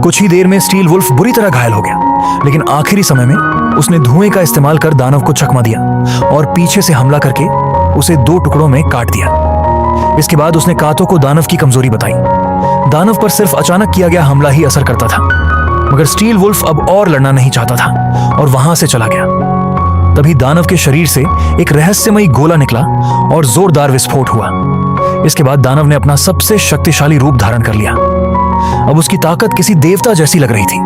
कुछ ही देर में steel wolf बुरी तरह घायल हो गया, लेकिन आखिरी समय में उसने धुएं का इस्तेमाल कर दानव को चकमा दिया और पीछे से हमला करके उसे 2 टुकड़ों में काट दिया। इसके बाद उसने कातो को दानव की कमजोरी बताई। दानव पर सिर्फ अचानक किया गया हमला ही असर करता था, मगर स्टील वुल्फ अब और लड़ना नहीं चाहता था और वहां से चला गया। तभी दानव के शरीर से एक रहस्यमयी गोला निकला और जोरदार विस्फोट हुआ। इसके बाद दानव ने अपना सबसे शक्तिशाली रूप धारण कर लिया। अब उसकी ताकत किसी देवता जैसी लग रही थी।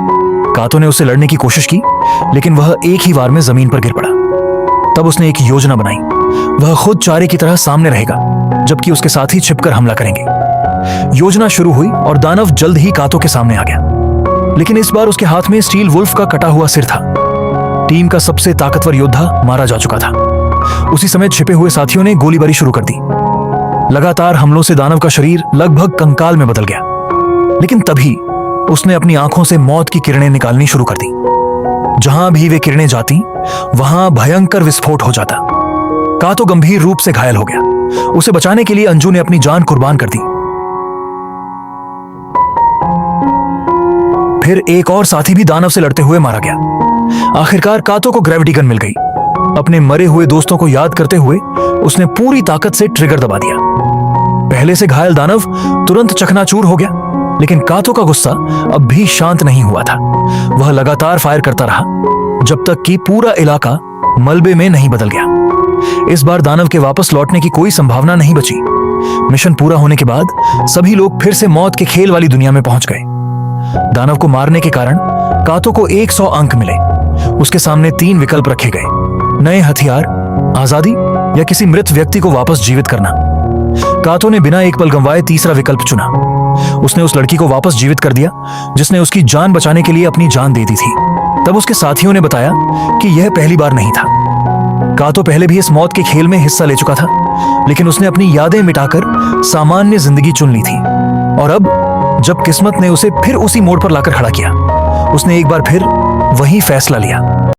कातो ने उसे लड़ने की कोशिश की, लेकिन वह एक ही वार में जमीन पर गिर पड़ा। तब उसने एक योजना बनाई। वह खुद चारे की तरह सामने रहेगा, जबकि उसके साथी छिपकर हमला करेंगे। योजना शुरू हुई और दानव जल्द ही कातो के सामने आ गया, लेकिन इस बार उसके हाथ में स्टील वुल्फ का कटा हुआ सिर था। टीम का सबसे ताकतवर योद्धा मारा जा चुका था। उसी समय छिपे हुए साथियों ने गोलीबारी शुरू कर दी। लगातार हमलों से दानव का शरीर लगभग कंकाल में बदल गया, लेकिन तभी उसने अपनी आंखों से मौत की किरणें निकालनी शुरू कर दी। जहां भी वे किरणें जाती, वहां भयंकर विस्फोट हो जाता। कातो गंभीर रूप से घायल हो गया। उसे बचाने के लिए अंजू ने अपनी जान कुर्बान कर दी। फिर एक और साथी भी दानव से लड़ते हुए मारा गया। आखिरकार कातो को ग्रेविटी गन मिल गई। अपने मरे हुए दोस्तों को याद करते हुए उसने पूरी ताकत से ट्रिगर दबा दिया। पहले से घायल दानव तुरंत चकनाचूर हो गया, लेकिन कातो का गुस्सा अब भी शांत नहीं हुआ था। वह लगातार फायर करता रहा जब तक कि पूरा इलाका मलबे में नहीं बदल गया। इस बार दानव के वापस लौटने की कोई संभावना नहीं बची। मिशन पूरा होने के बाद सभी लोग फिर से मौत के खेल वाली दुनिया में पहुंच गए। दानव को मारने के कारण कातो को 100 अंक मिले। उसके सामने 3 विकल्प रखे गए: नए हथियार, आजादी या किसी मृत व्यक्ति को वापस जीवित करना। कातो ने बिना एक पल गंवाए तीसरा विकल्प चुना। उसने उस लड़की को वापस जीवित कर दिया जिसने उसकी जान बचाने के लिए अपनी जान दे दी थी। तब उसके साथियों ने बताया कि यह पहली बार नहीं था। कातो पहले भी इस मौत के खेल में हिस्सा ले चुका था, लेकिन उसने अपनी यादें मिटाकर सामान्य जिंदगी चुन ली थी। और अब जब किस्मत ने उसे फिर उसी मोड़ पर लाकर खड़ा किया, उसने एक बार फिर वही फैसला लिया।